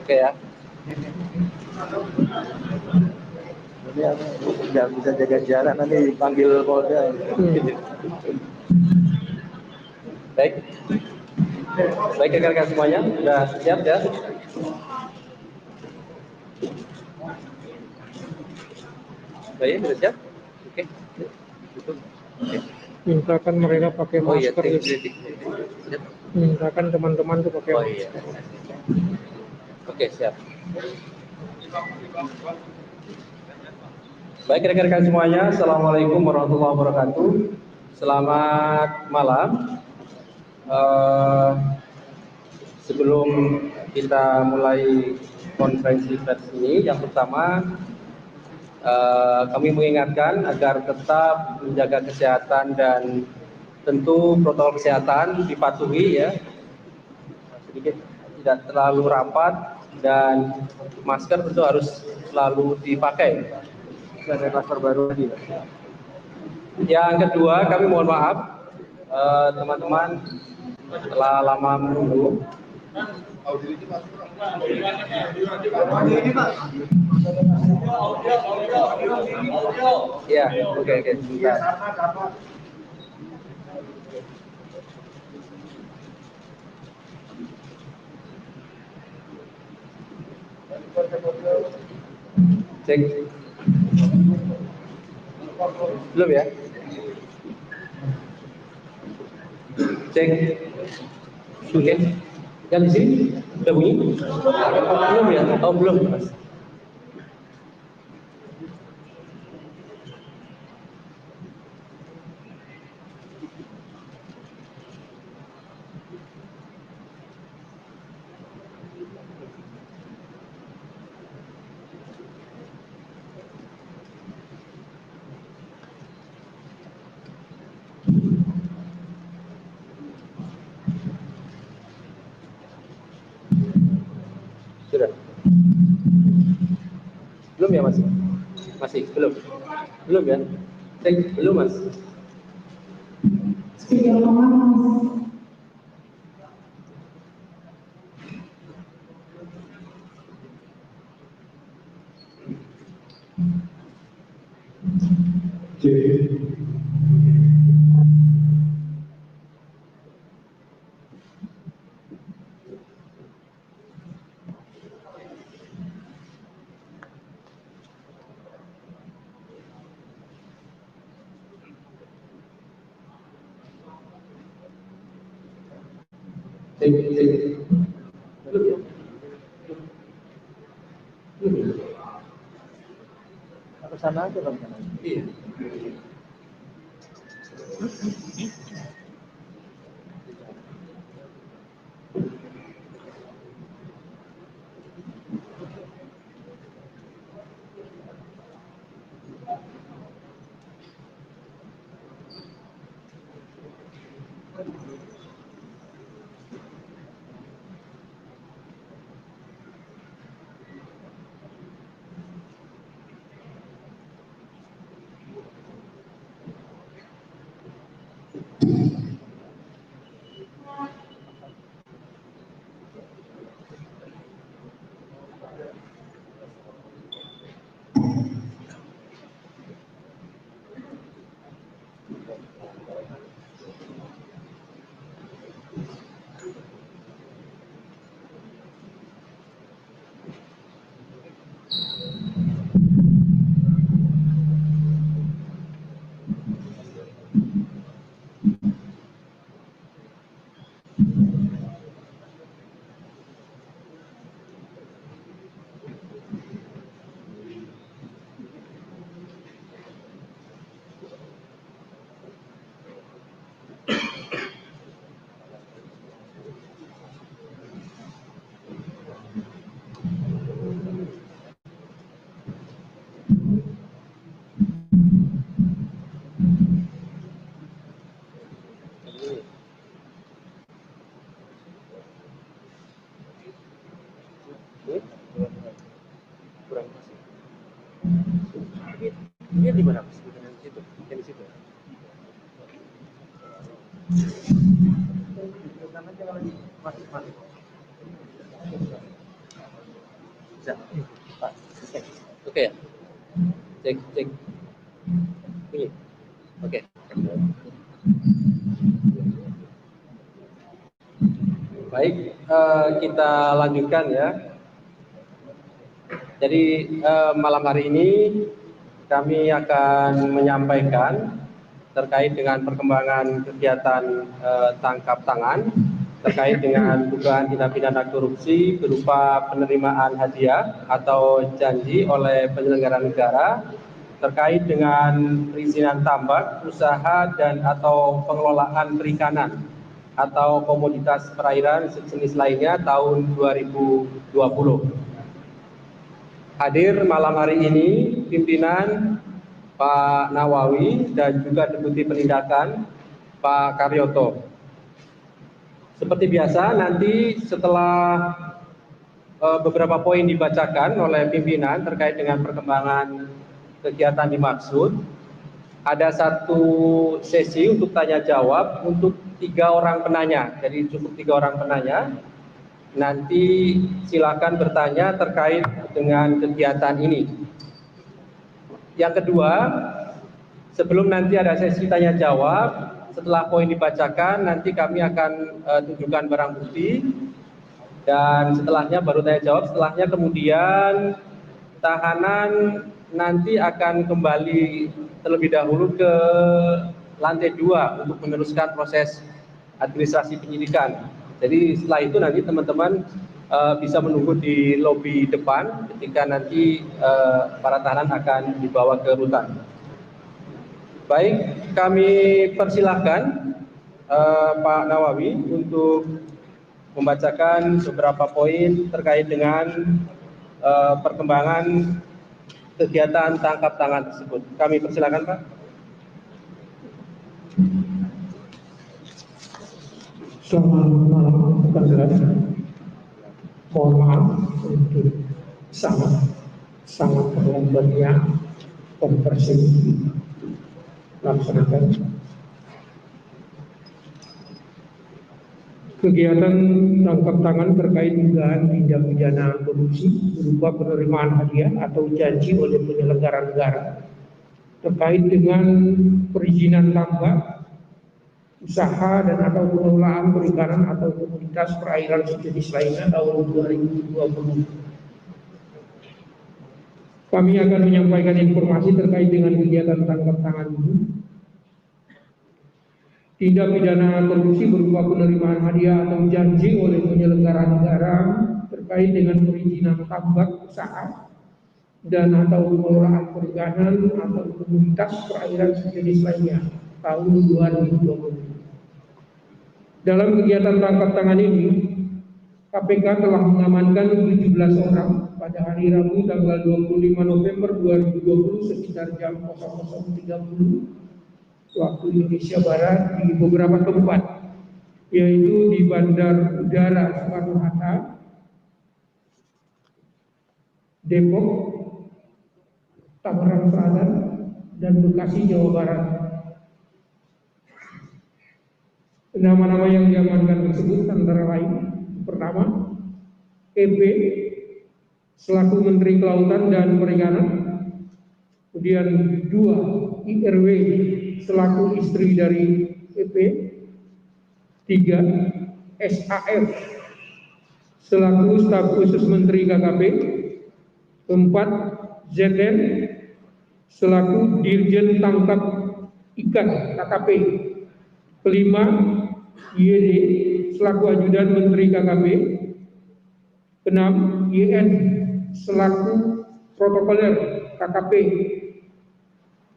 Oke ya. Ini aku nggak bisa jaga jarak, nanti panggil Polda. Baik. Baik rekan-rekan semuanya, sudah siap ya? Baik, sudah siap? Oke. Tutup. Oke. Mintakan mereka pakai Oh iya, masker. siap. Mintakan teman-teman tuh pakai Oh masker. iya. Oke, siap. Baik rekan-rekan semuanya, Assalamualaikum warahmatullahi wabarakatuh. Selamat malam. Sebelum kita mulai konferensi pers ini, yang pertama kami mengingatkan agar tetap menjaga kesehatan dan tentu protokol kesehatan dipatuhi ya, sedikit tidak terlalu rapat dan masker tentu harus selalu dipakai. Ada klaster baru lagi. Yang kedua, kami mohon maaf teman-teman telah lama menunggu. Ya, oke, sebentar. Cek. Belum ya? Cek. Oke. Yang di sini udah bunyi? Belum ya? Oh, belum, Mas. Sudah. Belum ya, Mas? Masih belum. Belum ya? Cek, belum, Mas. Cek. Belum ya? Belum ya? Ke sana aja kan. Iya. Bunyinya di mana? Di situ, di situ. Bisa. Oke ya. Cek. Bunyi. Oke. Baik, kita lanjutkan ya. Jadi malam hari ini kami akan menyampaikan terkait dengan perkembangan kegiatan tangkap tangan terkait dengan dugaan tindak pidana korupsi berupa penerimaan hadiah atau janji oleh penyelenggara negara terkait dengan perizinan tambak, usaha dan atau pengelolaan perikanan atau komoditas perairan sejenis lainnya tahun 2020. Hadir malam hari ini pimpinan Pak Nawawi dan juga Deputi Penindakan Pak Karyoto. Seperti biasa nanti setelah beberapa poin dibacakan oleh pimpinan terkait dengan perkembangan kegiatan dimaksud, ada satu sesi untuk tanya jawab untuk 3 orang penanya. Jadi cukup 3 orang penanya. Nanti silakan bertanya terkait dengan kegiatan ini. Yang kedua, sebelum nanti ada sesi tanya jawab, setelah poin dibacakan nanti kami akan tunjukkan barang bukti dan setelahnya baru tanya jawab. Setelahnya kemudian tahanan nanti akan kembali terlebih dahulu ke lantai 2 untuk meneruskan proses administrasi penyidikan. Jadi setelah itu nanti teman-teman bisa menunggu di lobi depan ketika nanti para tahanan akan dibawa ke rutan. Baik, kami persilahkan Pak Nawawi untuk membacakan beberapa poin terkait dengan perkembangan kegiatan tangkap tangan tersebut. Kami persilahkan, Pak. Selamat malam, rekan-rekan. Mohon maaf untuk sangat terlambatnya konversi laksanakan kegiatan tangkap tangan terkait dugaan tindak pidana korupsi berupa penerimaan hadiah atau janji oleh penyelenggara negara terkait dengan perizinan tambak, usaha dan atau pengelolaan perikanan atau komoditas perairan sejenis lainnya tahun 2020. Kami akan menyampaikan informasi terkait dengan kegiatan tangkap tangan ini. Tindak pidana korupsi berupa penerimaan hadiah atau janji oleh penyelenggara negara terkait dengan perizinan tambak, usaha dan atau pengelolaan perikanan atau komoditas perairan sejenis lainnya tahun 2020. Dalam kegiatan tangkap tangan ini, KPK telah mengamankan 17 orang pada hari Rabu tanggal 25 November 2020 sekitar jam 00.30 waktu Indonesia Barat di beberapa tempat, yaitu di Bandar Udara Soekarno-Hatta, Depok, Tangerang Selatan, dan Bekasi, Jawa Barat. Nama-nama yang diamankan tersebut antara lain: pertama, EP selaku Menteri Kelautan dan Perikanan, kemudian 2, IRW selaku istri dari EP, 3, SAF selaku staf khusus Menteri KKP, 4, ZN selaku Dirjen Tangkap Ikan KKP, 5, YD selaku ajudan Menteri KKP, 6, YN selaku protokoler KKP,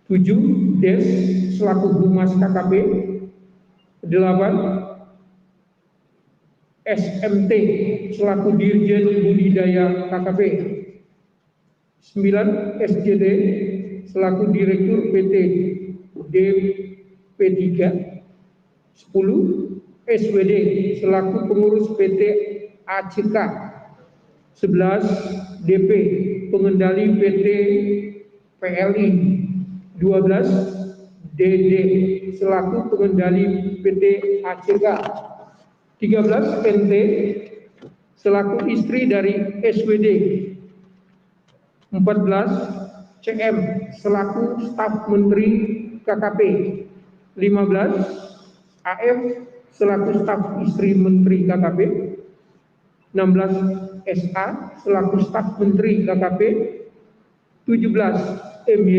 7, DES selaku Humas KKP, 8, SMT selaku Dirjen Budidaya KKP, 9, SJD selaku Direktur PT DP3, 10, SWD selaku pengurus PT ACK, 11, DP pengendali PT PLI, 12 DD selaku pengendali PT ACK, 13 NT selaku istri dari SWD, 14 CM selaku staf Menteri KKP, 15 AF selaku staf istri Menteri KKP, 16 SA selaku staf Menteri KKP, 17 MY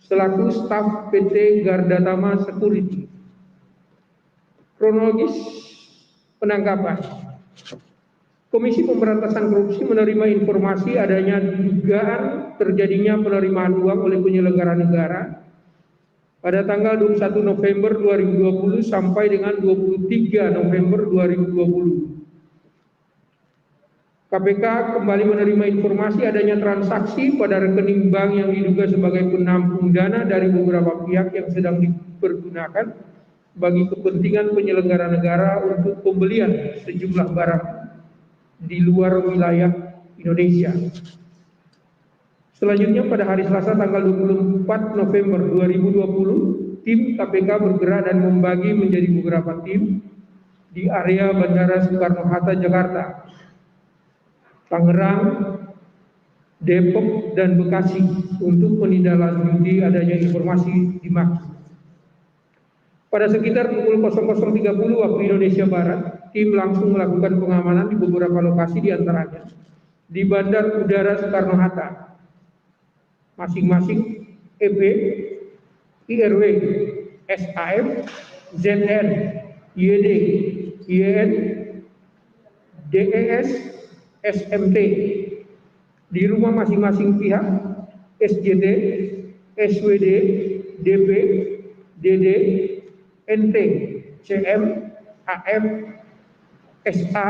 selaku staf PT Gardatama Security. Kronologis penangkapan. Komisi Pemberantasan Korupsi menerima informasi adanya dugaan terjadinya penerimaan uang oleh penyelenggara negara pada tanggal 21 November 2020 sampai dengan 23 November 2020. KPK kembali menerima informasi adanya transaksi pada rekening bank yang diduga sebagai penampung dana dari beberapa pihak yang sedang dipergunakan bagi kepentingan penyelenggara negara untuk pembelian sejumlah barang di luar wilayah Indonesia. Selanjutnya pada hari Selasa tanggal 24 November 2020, tim KPK bergerak dan membagi menjadi beberapa tim di area Bandara Soekarno-Hatta, Jakarta, Tangerang, Depok, dan Bekasi untuk menindaklanjuti adanya informasi di maksud. Pada sekitar pukul 00.30 waktu Indonesia Barat, tim langsung melakukan pengamanan di beberapa lokasi diantaranya di Bandar Udara Soekarno-Hatta, masing-masing EP, IRW, SAF, ZN, YD, YN, DES, SMT, di rumah masing-masing pihak, SJT, SWD, DP, DD, NT, CM, AF, SA,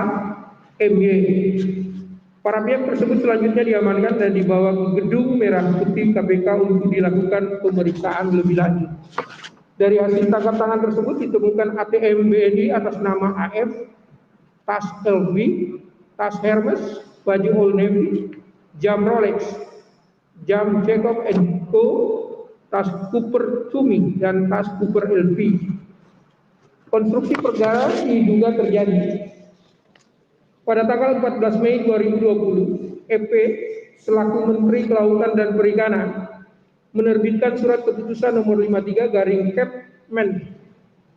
MY. Para pihak tersebut selanjutnya diamankan dan dibawa ke gedung merah putih KPK untuk dilakukan pemeriksaan lebih lanjut. Dari hasil tangkap tangan tersebut ditemukan ATM BNI atas nama AF, tas LV, tas Hermes, baju Old Navy, jam Rolex, jam Jacob & Co, tas Cooper Tumi, dan tas Cooper LV. Konstruksi perkara diduga terjadi pada tanggal 14 Mei 2020, EP selaku Menteri Kelautan dan Perikanan menerbitkan surat keputusan nomor 53 garing Kepmen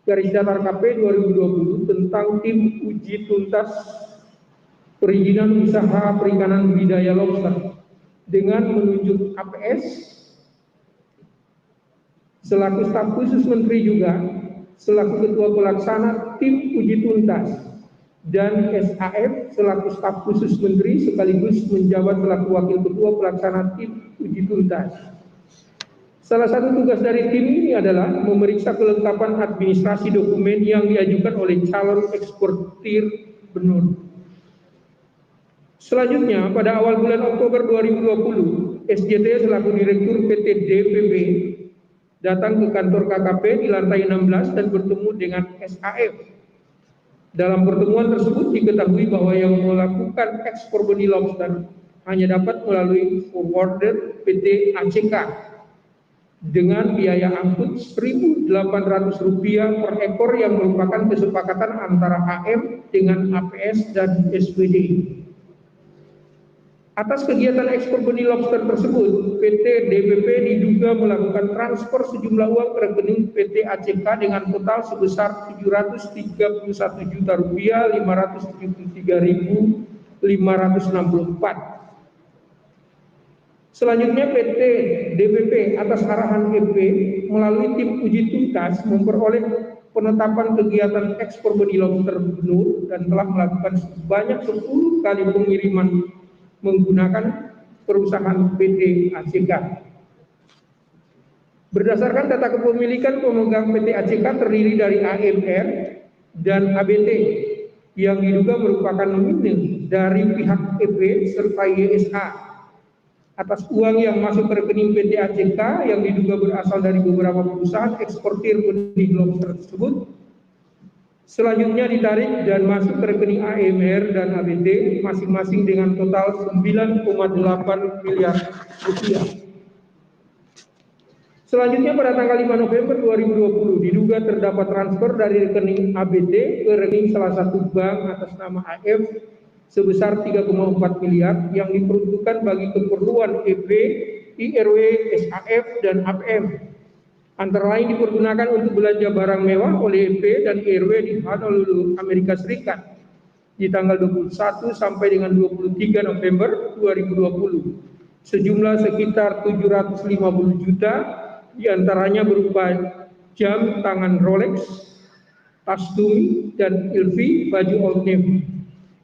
garis datar KP 2020 tentang tim uji tuntas perizinan usaha perikanan budidaya lobster dengan menunjuk APS selaku staf khusus Menteri juga selaku ketua pelaksana tim uji tuntas dan SAF selaku staf khusus Menteri sekaligus menjabat selaku wakil ketua pelaksana tim uji tuntas. Salah satu tugas dari tim ini adalah memeriksa kelengkapan administrasi dokumen yang diajukan oleh calon eksportir benur. Selanjutnya, pada awal bulan Oktober 2020, SJT selaku Direktur PT DPP datang ke kantor KKP di lantai 16 dan bertemu dengan SAF. Dalam pertemuan tersebut diketahui bahwa yang melakukan ekspor benih lobster hanya dapat melalui forwarder PT ACK dengan biaya angkut Rp1.800 per ekor yang merupakan kesepakatan antara AM dengan APS dan SWD. Atas kegiatan ekspor benih lobster tersebut, PT DPP diduga melakukan transfer sejumlah uang ke rekening PT ACK dengan total sebesar Rp731.573.564. Selanjutnya PT DPP atas arahan EP melalui tim uji tuntas memperoleh penetapan kegiatan ekspor benih lobster benur dan telah melakukan sebanyak 10 kali pengiriman menggunakan perusahaan PT ACK. Berdasarkan data kepemilikan pemegang PT ACK terdiri dari AMR dan ABT yang diduga merupakan nominal dari pihak EP serta YSA atas uang yang masuk ke rekening PT ACK yang diduga berasal dari beberapa perusahaan eksportir benih lobster tersebut. Selanjutnya ditarik dan masuk ke rekening AMR dan ABT masing-masing dengan total 9,8 miliar rupiah. Selanjutnya pada tanggal 5 November 2020 diduga terdapat transfer dari rekening ABT ke rekening salah satu bank atas nama AF sebesar 3,4 miliar yang diperuntukkan bagi keperluan EP, IRW, SAF, dan APM. Antara lain dipergunakan untuk belanja barang mewah oleh EP dan IRW di Honolulu, Amerika Serikat di tanggal 21 sampai dengan 23 November 2020. Sejumlah sekitar 750 juta diantaranya berupa jam tangan Rolex, tas Tumi, dan Ilvi baju Old Navy.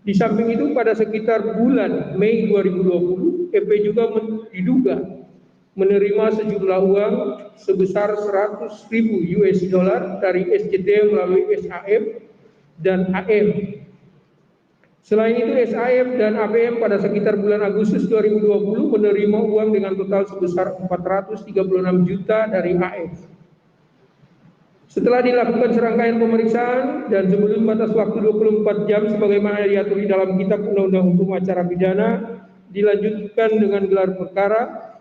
Di samping itu pada sekitar bulan Mei 2020, EP juga diduga menerima sejumlah uang sebesar 100.000 US dollar dari SCT melalui SAF dan AM. Selain itu, SAF dan APM pada sekitar bulan Agustus 2020 menerima uang dengan total sebesar 436 juta dari AF. Setelah dilakukan serangkaian pemeriksaan dan sebelum batas waktu 24 jam sebagaimana diatur di dalam Kitab Undang-Undang Hukum Acara Pidana, dilanjutkan dengan gelar perkara,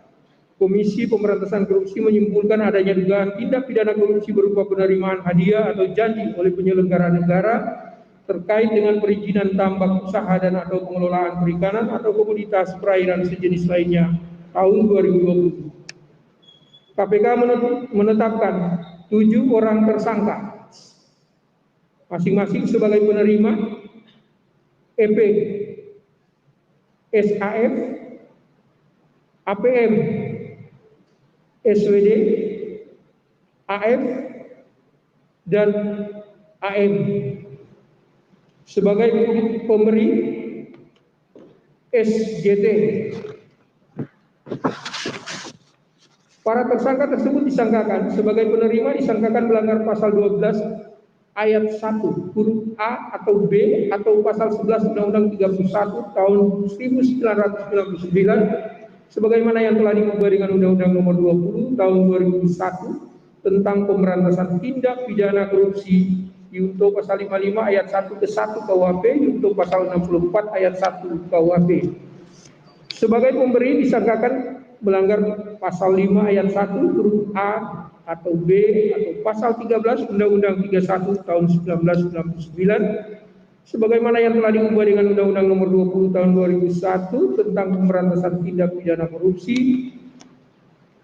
Komisi Pemberantasan Korupsi menyimpulkan adanya dugaan tindak pidana korupsi berupa penerimaan hadiah atau janji oleh penyelenggara negara terkait dengan perizinan tambak usaha dan atau pengelolaan perikanan atau komoditas perairan sejenis lainnya tahun 2020. KPK menetapkan 7 orang tersangka, masing-masing sebagai penerima EP, SAF, APM, SWD, AF, dan AM. Sebagai pemberi SGT. Para tersangka tersebut disangkakan sebagai penerima disangkakan melanggar pasal 12 ayat 1 huruf A atau B atau pasal 11 Undang-Undang 31 tahun 1999 sebagaimana yang telah diubah dengan Undang-Undang Nomor 20 tahun 2001 tentang pemberantasan tindak pidana korupsi Yunto pasal 55 ayat 1 ke 1 KUHP, Yunto pasal 64 ayat 1 KUHP. Sebagai pemberi disangkakan melanggar pasal 5 ayat 1 huruf A atau B atau pasal 13 Undang-Undang 31 tahun 1999 sebagaimana yang telah diubah dengan Undang-Undang Nomor 20 tahun 2001 tentang pemberantasan tindak pidana korupsi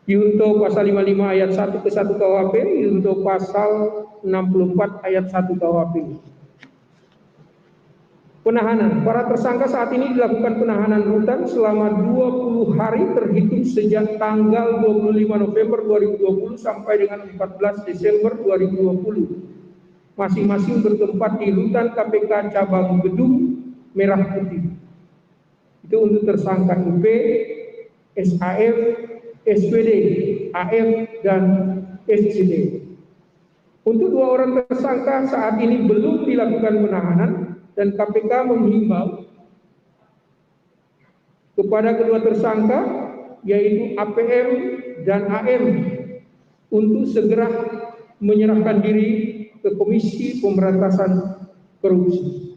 Yunto pasal 55 ayat 1 ke 1 KUHP, Yunto pasal 64 ayat 1 KUHP. Penahanan. Para tersangka saat ini dilakukan penahanan rutan selama 20 hari terhitung sejak tanggal 25 November 2020 sampai dengan 14 Desember 2020. Masing-masing bertempat di rutan KPK cabang Gedung Merah Putih. Itu untuk tersangka UP, SAF, SWD, AF, dan SCD. Untuk 2 orang tersangka saat ini belum dilakukan penahanan dan KPK menghimbau kepada kedua tersangka yaitu APM dan AM untuk segera menyerahkan diri ke Komisi Pemberantasan Korupsi.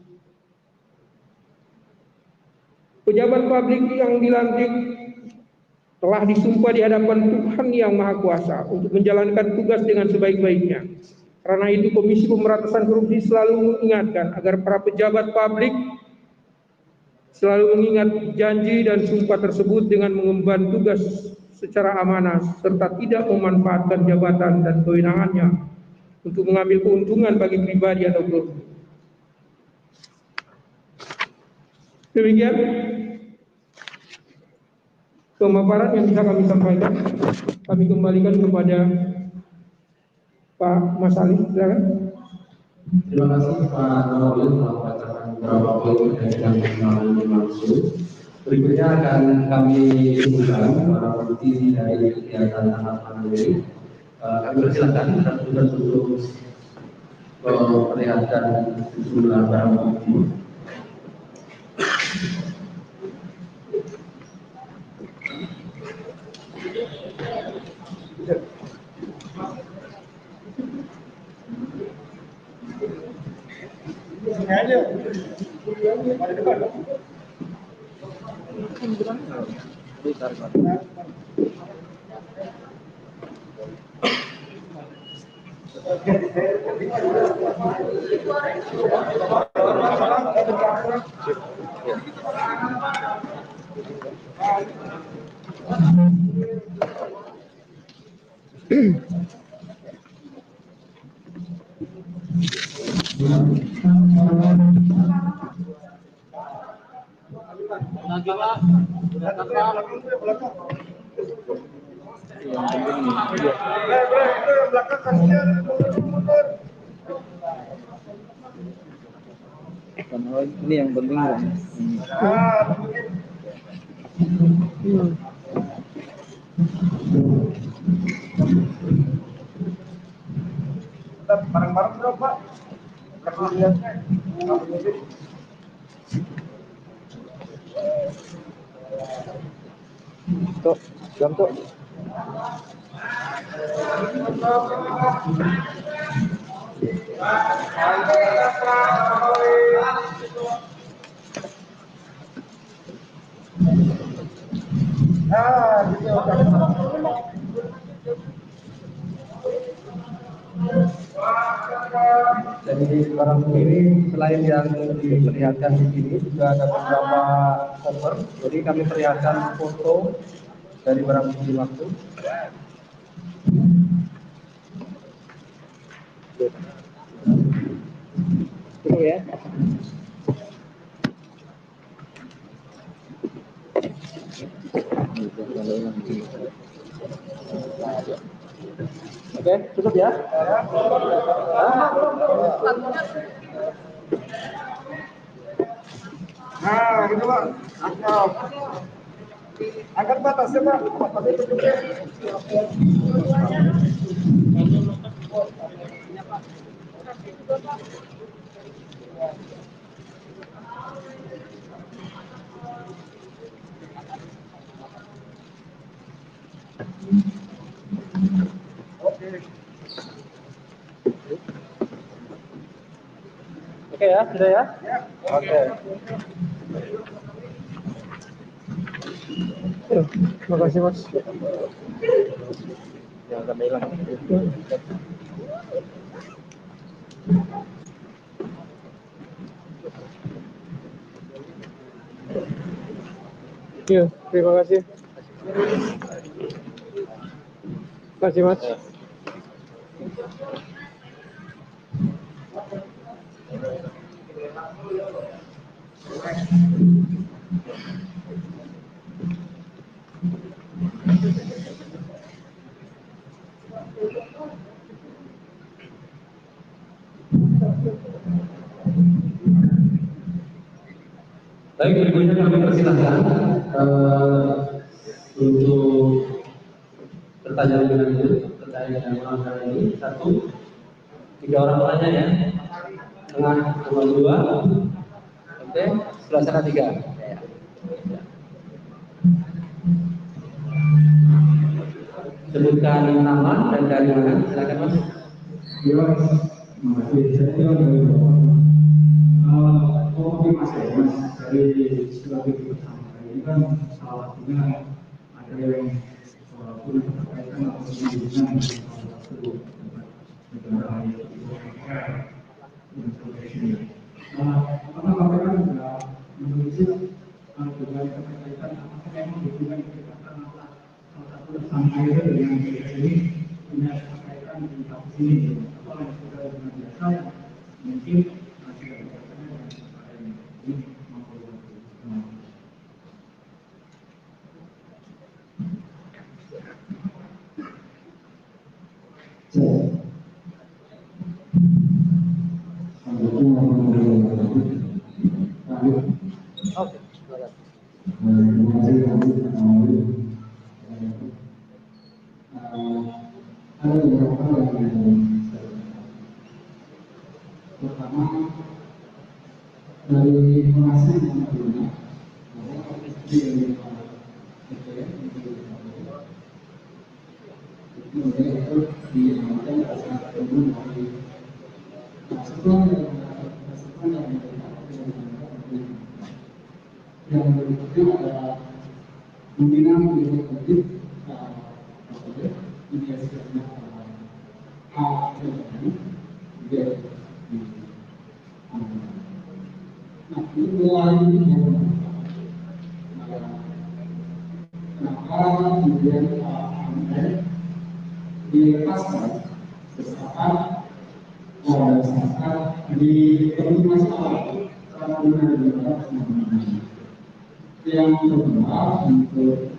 Pejabat publik yang dilantik telah disumpah di hadapan Tuhan Yang Maha Kuasa untuk menjalankan tugas dengan sebaik-baiknya. Karena itu Komisi Pemberantasan Korupsi selalu mengingatkan agar para pejabat publik selalu mengingat janji dan sumpah tersebut dengan mengemban tugas secara amanah serta tidak memanfaatkan jabatan dan kewenangannya untuk mengambil keuntungan bagi pribadi atau kelompok. Demikian pemaparan yang bisa kami sampaikan. Kami kembalikan kepada Pak Mas Ali, silakan. Terima kasih Pak Nawal telah membacakan beberapa poin yang kami maksud. Berikutnya akan kami usulkan para bukti dari kegiatan tahapan ini. Kami persilakan tugas untuk memperlihatkan sejumlah barang bukti. Ini yang penting. Barang-barang berapa? Tuh, jam tuh. Jadi barang ini selain yang diperlihatkan di sini juga ada beberapa cover. Jadi kami perlihatkan foto dari barang bukti waktu. Ini ya. Oke, cukup ya. Nah, gitu Pak. Angkat batasnya Pak. Batasnya cukup ya. Oke ya, sudah ya. Oke. Terima kasih Mas. Yang sampai hilang. Iya, terima kasih. Terima kasih Mas. Baik, berikutnya kami persilahkan untuk pertanyaan dengan itu terkait dengan malam hari ini. 1, 3 orang penanya ya. Tengah nomor 2. Oke, sebelah sana 3. Sebutkan nama dan dari mana. Silakan Mas. Ya, masih saya dari Mas dari sebagai tersangka ini kan salah satunya ada yang punya keterkaitan atau hubungan dengan salah satu negara yang profesional. Karena mereka kan juga menulisnya dengan keterkaitan apakah memang hubungan kedekatan antara salah satu tersangka itu dengan mereka ini punya keterkaitan di kasus ini. Apa yang sudah dengan biasa mungkin masih ada kaitannya dengan perkara ini maupun Oke, ada beberapa hal yang pertama dari informasi yang sebelumnya bahwa di itu diamankan saat turun dari setelah yang berikutnya ada pimpinan di Republik Indonesia Nah, itu dua ini kenapa kemudian Pak Amin dilepaskan sesaat di komunikasi awal saat benar-benar yang kedua untuk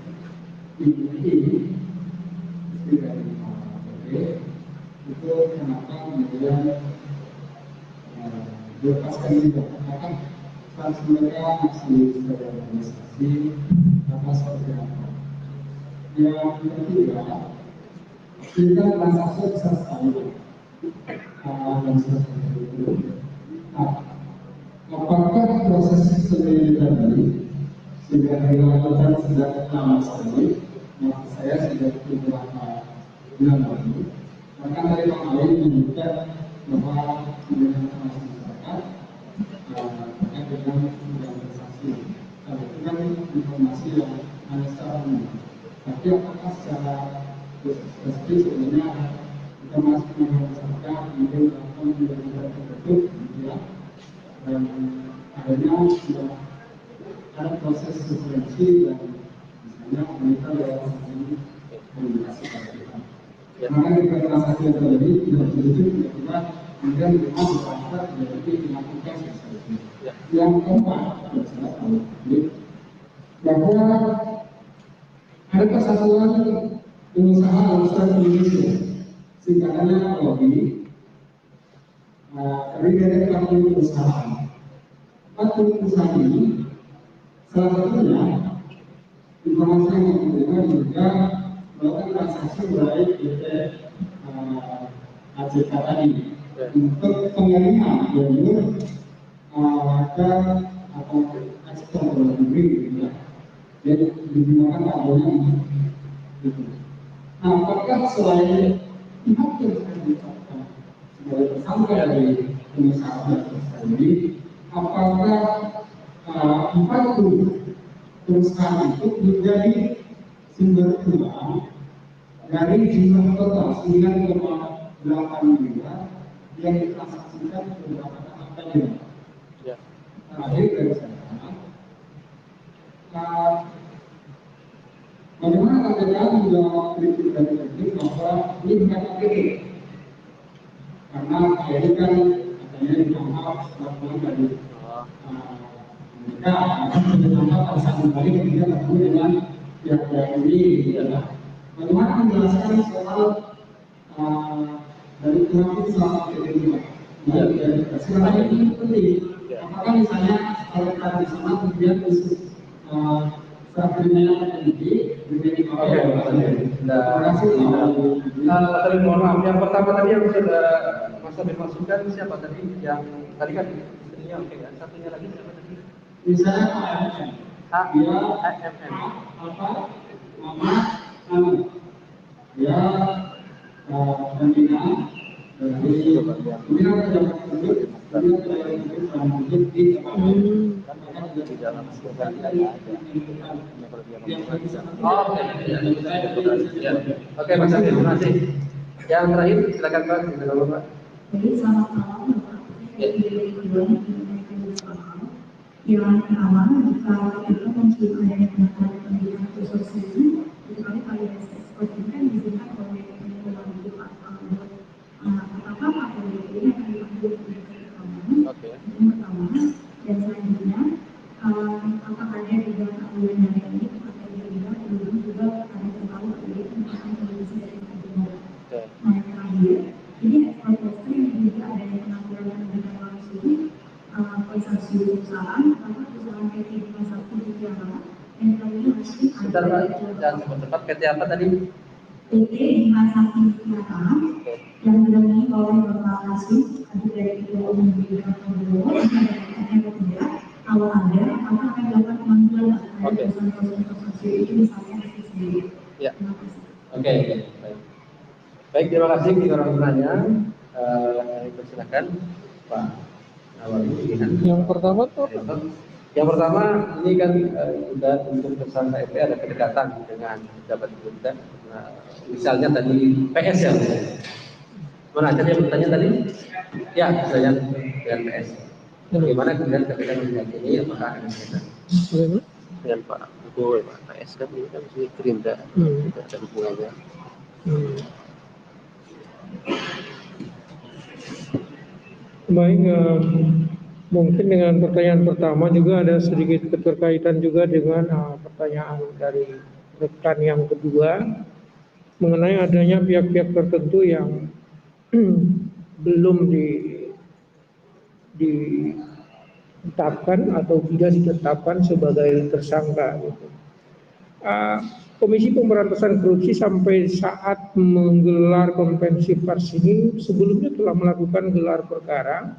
ini dari itu kenapa kemudian dilepaskan juga karena saat mereka masih sebagai organisasi apa seperti apa. Yang ketiga, kita transaksi besar sekali dan seperti itu. Nah, apakah proses sendiri tadi sudah dilakukan sejak lama sekali? Maksud saya sudah beberapa bulan lalu. Bahkan dari Pak Amin menyebutkan bahwa dengan informasi masyarakat terkait dengan transaksi. Kalau itu kan informasi yang hanya secara umum. Tapi apakah secara spesifik sebenarnya kita masih masyarakat kemudian melakukan pendidikan tertutup, gitu ya, dan adanya sudah ada proses subvensi dan misalnya pemerintah dalam ini komunikasi pada kita. Karena di transaksi yang terjadi tidak tertutup tiba-tiba kemudian memang masyarakat jadi dilakukan sesuatu. Yang keempat, saya tahu bahwa ada kesatuan pengusaha besar Indonesia, singkatannya LOBI, terdiri dari 40 perusahaan. 40 perusahaan ini, salah satunya informasi yang diberikan juga melakukan transaksi baik PT AJK tadi untuk pengiriman jalur ke atau ekspor ke luar negeri, gitu ya. Jadi digunakan kabelnya gitu. Nah, apakah selain pihak yang saya ditetapkan sebagai tersangka dari pengusaha tadi, apakah 40 perusahaan itu menjadi sumber uang dari jumlah total 9,8 miliar yang ditransaksikan beberapa tahap tadi? Terakhir dari saya. Bagaimana KPK menjawab kritik dari publik bahwa ini bukan KPK karena ini kan katanya ditangkap setelah dari mereka akan ditangkap pada saat kembali ketika bertemu dengan pihak-pihak ini, gitu ya. Bagaimana menjelaskan soal dari pihak selama kedua dari sebenarnya ini penting. Apakah misalnya kalau kita di sana kemudian khusus Tapi mohon maaf, yang pertama tadi yang sudah Mas Habib masukkan siapa tadi? Yang tadi kan istrinya oke ya, satunya lagi siapa tadi? Misalnya AMM, dia AMM apa? Mama, Anu, dia pembinaan dari pembinaan pejabat publik, kemudian pejabat publik dalam publik di di dalam Oke, Mas Habib, terima kasih. Yang terakhir silakan Pak, Pak. Jadi selamat malam Bapak. Yang pertama, jika kita mencium adanya penekanan pendidikan khusus ini, itu kali validasi ekspor ini kan diizinkan oleh Kementerian Pendidikan apakah Pak ini akan diambil pendidikan keamanan? Yang pertama, dan selanjutnya, apakah ada juga keamanan dari ini atau juga belum juga ada terlalu ada tentang kondisi dari keamanan. Nah, yang terakhir, ini ekspor poster yang juga adanya penanggulangan dengan langsung konsorsium perusahaan atau perusahaan PT Bima Sakti di Tiongkok yang tadinya masih Sebentar Pak, jangan cepat-cepat. PT apa tadi? PT Bima Sakti di Tiongkok yang didampingi oleh Bapak Hasim, ada dari Ketua Umum Bidang Prabowo, yang ketiga kalau ada, apakah akan dilakukan pemanggilan dari perusahaan konsorsium ini misalnya ST sendiri. Ya. Terima kasih. Oke, baik. Baik, terima kasih kepada orang penanya. Persilakan Pak Nawawi. Yang pertama tuh Yang pertama ini kan sudah untuk tersangka FP ada kedekatan dengan pejabat pemerintah. Nah, misalnya tadi PS ya. Mana tadi yang bertanya tadi? Ya, misalnya dengan PS. Bagaimana kemudian ketika meyakini apakah ada kaitan dengan Pak Prabowo, Pak PS kan ini kan masih Gerindra, tidak ada hubungannya. Baik, mungkin dengan pertanyaan pertama juga ada sedikit keterkaitan juga dengan pertanyaan dari rekan yang kedua mengenai adanya pihak-pihak tertentu yang belum ditetapkan atau tidak ditetapkan sebagai tersangka. Gitu. Komisi Pemberantasan Korupsi sampai saat menggelar konferensi pers ini sebelumnya telah melakukan gelar perkara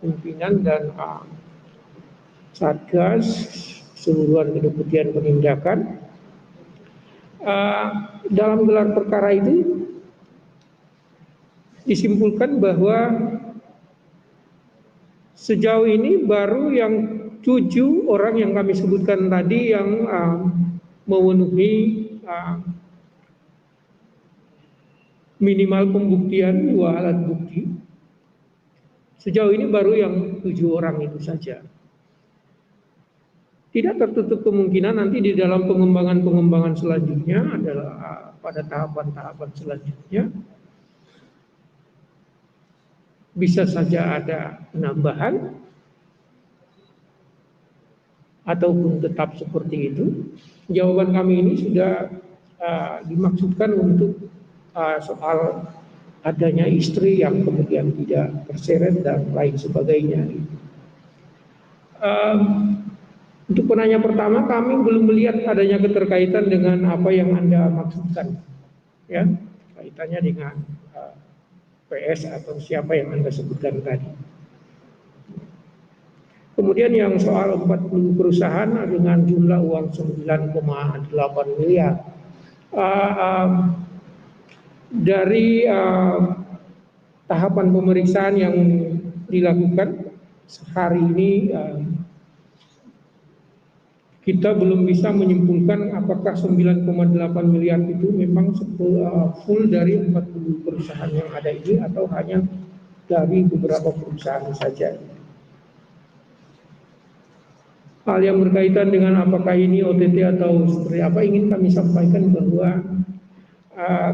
pimpinan dan Satgas Keseluruhan Kedeputian Penindakan. Dalam gelar perkara itu disimpulkan bahwa sejauh ini baru yang 7 orang yang kami sebutkan tadi yang memenuhi minimal pembuktian 2 alat bukti. Sejauh ini baru yang 7 orang itu saja. Tidak tertutup kemungkinan nanti di dalam pengembangan selanjutnya adalah pada tahapan-tahapan selanjutnya bisa saja ada penambahan ataupun tetap seperti itu. Jawaban kami ini sudah dimaksudkan untuk soal adanya istri yang kemudian tidak terseret dan lain sebagainya. Untuk penanya pertama, kami belum melihat adanya keterkaitan dengan apa yang Anda maksudkan, ya, kaitannya dengan PS atau siapa yang Anda sebutkan tadi. Kemudian yang soal 40 perusahaan dengan jumlah uang 9,8 miliar. Dari tahapan pemeriksaan yang dilakukan sehari ini, kita belum bisa menyimpulkan apakah 9,8 miliar itu memang full dari 40 perusahaan yang ada ini atau hanya dari beberapa perusahaan saja. Hal yang berkaitan dengan apakah ini OTT atau seperti apa, ingin kami sampaikan bahwa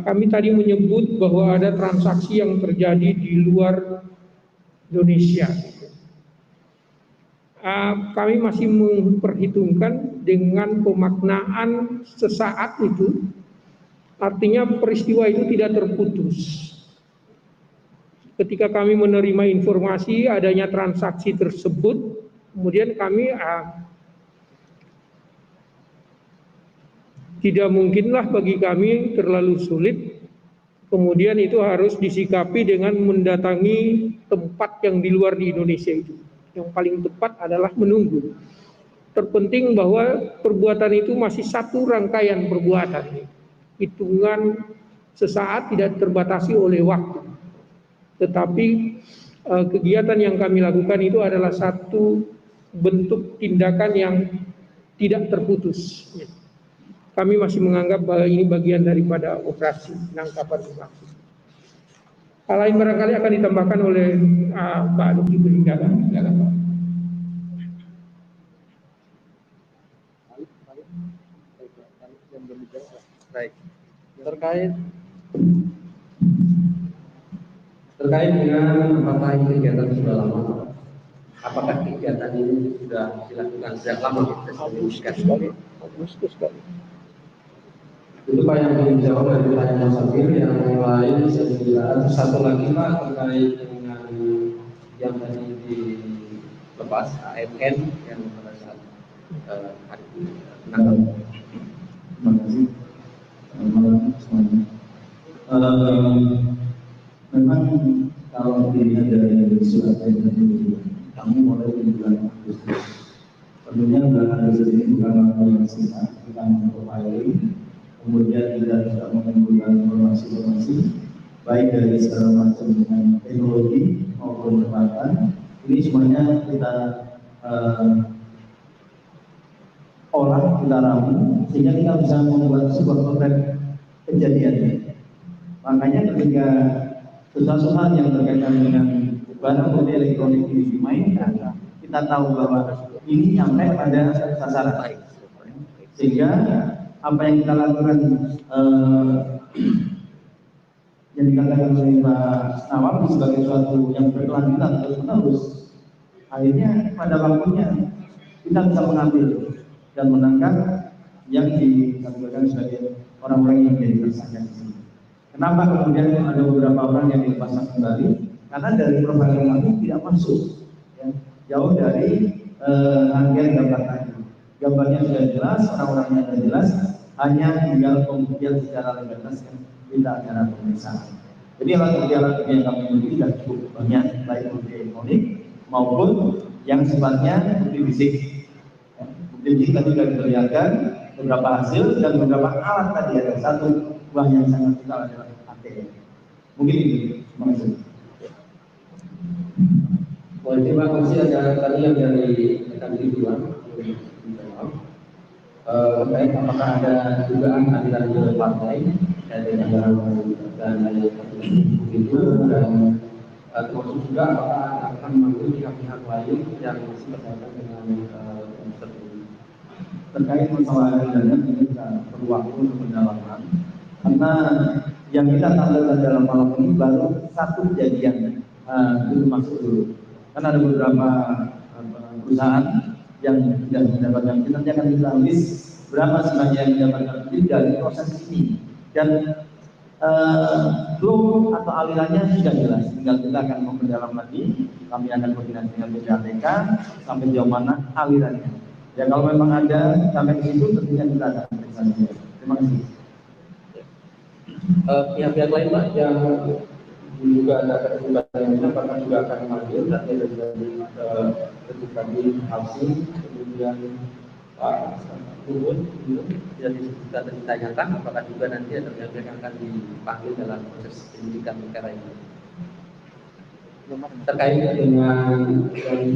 kami tadi menyebut bahwa ada transaksi yang terjadi di luar Indonesia. Kami masih memperhitungkan dengan pemaknaan sesaat itu, artinya peristiwa itu tidak terputus. Ketika kami menerima informasi adanya transaksi tersebut, kemudian kami tidak mungkinlah bagi kami terlalu sulit, kemudian itu harus disikapi dengan mendatangi tempat yang di luar di Indonesia itu. Yang paling tepat adalah menunggu. Terpenting bahwa perbuatan itu masih satu rangkaian perbuatan. Hitungan sesaat tidak terbatasi oleh waktu. Tetapi kegiatan yang kami lakukan itu adalah satu bentuk tindakan yang tidak terputus. Kami masih menganggap bahwa ini bagian daripada operasi penangkapan maksud. Hal lain barangkali akan ditambahkan oleh Pak Duki Penindakan. Baik. Terkait dengan apakah ini kegiatan sudah lama? Apakah kegiatan ini sudah dilakukan sejak lama? Sekali. Itu Pak yang belum jawab dari pertanyaan Mas Safir. Yang lain saya kira satu lagi Pak terkait dengan yang tadi dilepas AMN yang pada saat hari penangkapan. Terima kasih. Malam semuanya. Memang kalau dilihat dari surat edaran itu, kami mulai di bulan Agustus. Tentunya bulan Agustus ini bukan waktu yang singkat, kita memperbaiki. Kemudian kita juga mengumpulkan informasi-informasi baik dari segala macam dengan teknologi maupun peralatan. Ini semuanya kita olah, kita ramu sehingga kita bisa membuat sebuah potret kejadian. Makanya ketika sesuatu hal yang berkaitan dengan barang bukti elektronik ini dimainkan, kita tahu bahwa ini sampai pada sasaran. Sehingga apa yang kita lakukan yang dikatakan oleh Pak Nawawi sebagai suatu yang berkelanjutan terus-menerus, akhirnya pada waktunya kita bisa mengambil dan menangkap yang dikategorikan sebagai orang-orang yang menjadi tersangka di sini. Kenapa kemudian ada beberapa orang yang dilepaskan kembali? Karena dari profiling kami tidak masuk, ya, jauh dari rangkaian gambar tadi. Gambarnya sudah jelas, orang-orangnya sudah jelas, hanya tinggal pembuktian secara legalitas yang tidak ada pemeriksaan. Jadi alat bukti yang kami miliki sudah cukup banyak, baik bukti elektronik maupun yang sifatnya bukti fisik. Ya, bukti fisik tadi sudah diperlihatkan beberapa hasil dan beberapa alat tadi, ada satu buah yang sangat vital adalah ATM. Mungkin itu. Terima kasih. Terima kasih. Ada tadi yang dari rekan Ridwan terkait apakah ada dugaan aliran ke partai dari anggaran dan itu, dan termasuk juga apakah akan memanggil pihak-pihak lain yang berkaitan dengan terkait masalah dana ini kita perlu waktu untuk pendalaman, karena yang kita tampilkan dalam malam ini baru satu kejadian, itu masuk dulu. Karena ada beberapa perusahaan yang tidak mendapatkan, kita nanti akan kita list berapa sebenarnya yang mendapatkan dari proses ini, dan flow atau alirannya sudah jelas. Tinggal kita akan memperdalam lagi, kami akan koordinasi dengan PPATK sampai jauh mana alirannya. Ya kalau memang ada sampai ke situ, tentunya kita akan periksa. Terima kasih. Pihak-pihak lain Pak yang juga ada keterlibatan yang benar, apakah juga akan memanggil nanti dari tadi Alsi, kemudian Pak Turun yang disebutkan dan ditanyakan, apakah juga nanti ada pihak yang akan dipanggil dalam proses penyidikan perkara ini terkait dengan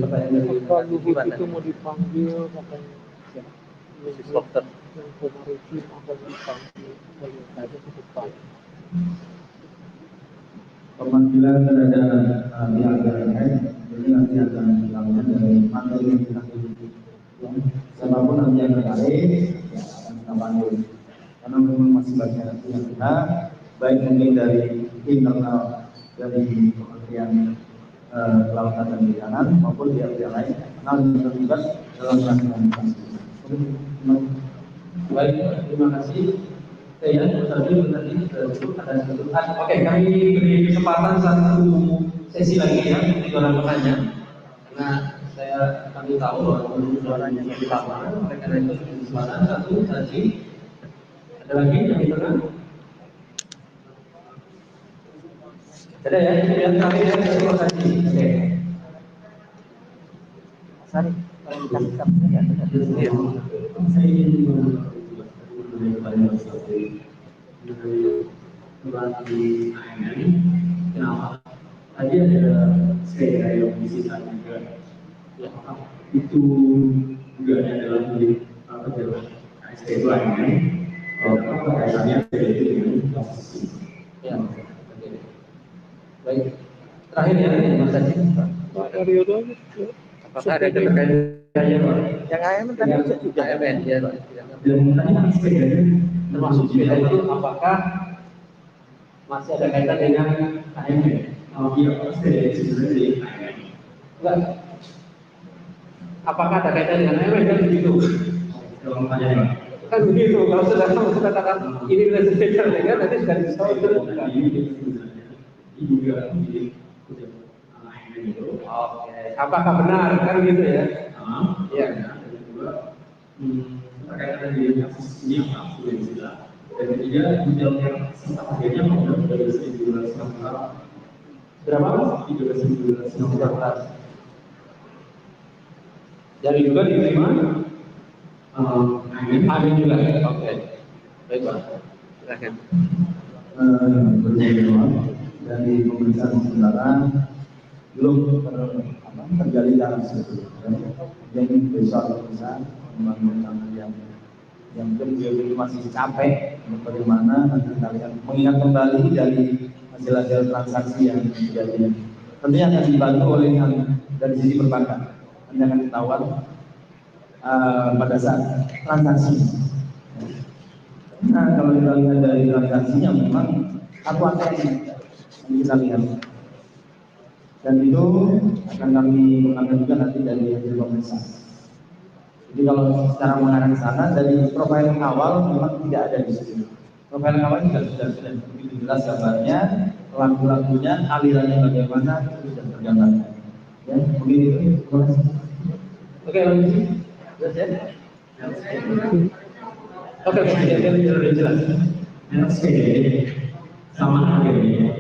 pertanyaan dari Pak Luhut itu mau dipanggil, makanya dokter yang Komariki akan dipanggil oleh tadi ke depan. Pemanggilan terhadap pihak terkait, jadi nanti akan dilakukan dari materi yang kita miliki. Siapapun nanti yang terkait, ya akan kita panggil. Karena memang masih banyak pihak-pihak, baik mungkin dari internal dari Kementerian Kelautan dan Perikanan maupun pihak-pihak lain yang terlibat dalam pelaksanaan kasus. Baik, terima kasih. Saya tadi ada satu. Oke, kami beri kesempatan satu sesi lagi ya untuk orang bertanya, karena kami tahu bahwa suaranya lebih lama, oleh karena itu kesempatan satu sesi. Ada lagi yang di tengah? Ada ya, yang terakhir ya, satu sesi. Oke. Sari, kalau dikasih kapnya ya. Saya ingin di AMN, kenapa? Tadi ada saya yang misi juga, apakah itu juga ada dalam apa dalam AST itu AMN? Apa kaitannya itu dengan kasus? Ya, baik. Terakhir ya, Mas Haji. Pak Aryodo, Apakah ada terkaitannya Pak? Yang AMN tadi juga AMN ya, Pak. Dan tadi kan sepeda Termasuk sepeda itu apakah masih ada kaitan dengan AMN? Oh iya, sepeda sebenarnya di AMN. Enggak. Apakah ada kaitan dengan AMN kan begitu? Kalau pertanyaan Kan begitu. Kalau sudah katakan ini adalah sepeda legal, nanti sudah disebut ini juga di AMN itu. Oke. Apakah benar kan gitu ya? Iya. Dan kedua, terkait dengan kasus ini apa sudah disita. Dan ketiga, jumlah yang serta akhirnya menurut dari 1.200 Berapa? 3.200. Jadi juga diterima? Amin juga. Oke. Baik Pak. Silakan. dari pemeriksaan sementara belum tergali dalam situ. Jadi besok pemeriksaan yang mungkin beliau masih capek bagaimana nanti kalian mengingat kembali dari hasil transaksi yang terjadi tentunya akan dibantu oleh yang dari sisi perbankan. Nanti akan ketahuan pada saat transaksi. Nah, kalau kita lihat dari transaksinya memang apa yang kita lihat, dan itu akan kami kembangkan juga nanti dari hasil pemeriksaan. Jadi kalau secara mengarah ke sana, dari profiling awal memang tidak ada di sini. Profiling awal juga sudah begitu jelas gambarnya, lagu-lagunya, alirannya bagaimana, itu sudah tergambarkan. Ya, begitu. Terima kasih. Oke, lanjut. Jelas ya? Oke, jelas. Sepeda sama harganya.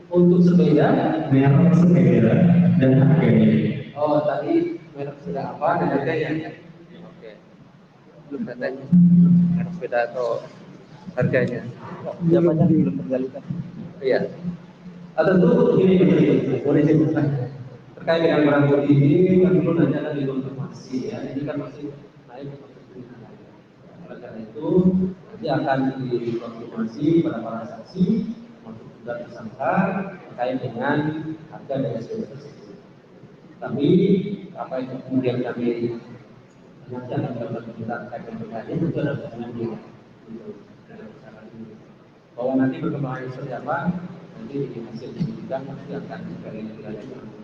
Untuk sepeda, Merek sepeda dan harganya. oh tadi merek sepeda apa dan harganya? Oke. Belum datanya. Merek sepeda atau harganya? Jawabannya belum tergali kan? Iya. Tentu ini boleh terkait dengan barang bukti ini kan perlu nanti akan dikonfirmasi ya. Ini kan masih naik ke proses penyidikan. Oleh karena itu nanti akan dikonfirmasi pada para saksi maupun juga tersangka terkait dengan harga dari sepeda tersebut. Tapi apa yang kemudian kami nanti akan dapat kita terkait dengan harganya itu adalah penyidikan. Bahwa nanti perkembangan seperti apa nanti di hasil penyidikan nanti akan dilanjutkan.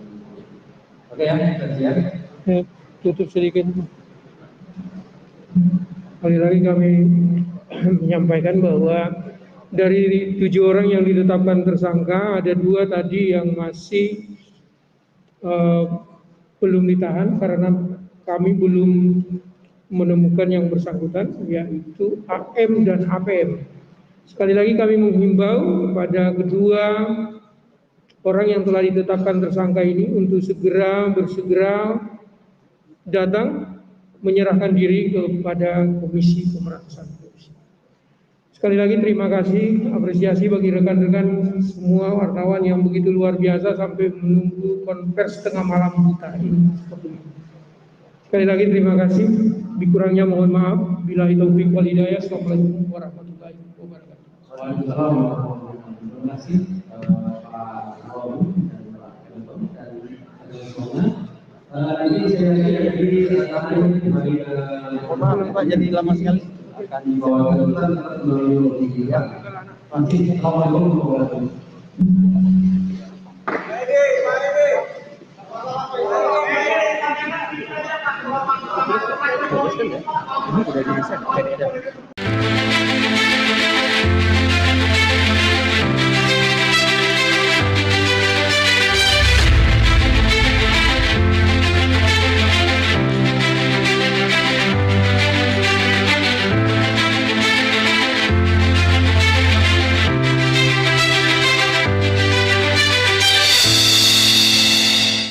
Oke ya, siap. Tutup sedikit. Kali lagi kami menyampaikan bahwa dari 7 orang yang ditetapkan tersangka, ada 2 tadi yang masih belum ditahan karena kami belum menemukan yang bersangkutan, yaitu AM dan APM. Sekali lagi kami menghimbau kepada kedua orang yang telah ditetapkan tersangka ini untuk bersegera datang menyerahkan diri kepada Komisi Pemberantasan Korupsi. Sekali lagi terima kasih, apresiasi bagi rekan-rekan semua wartawan yang begitu luar biasa sampai menunggu konvers tengah malam kita ini. Sekali lagi terima kasih, dikurangnya mohon maaf. Billahi taufiq wal hidayah. Assalamualaikum warahmatullahi wabarakatuh. Waalaikumsalam warahmatullahi wabarakatuh. Terima kasih Pak Nawawi dan Pak Kementerian dan semuanya. Ini saya lagi kembali ke Maaf Pak, jadi lama sekali. akan dibawa ke melalui media. Masih Assalamualaikum warahmatullahi wabarakatuh.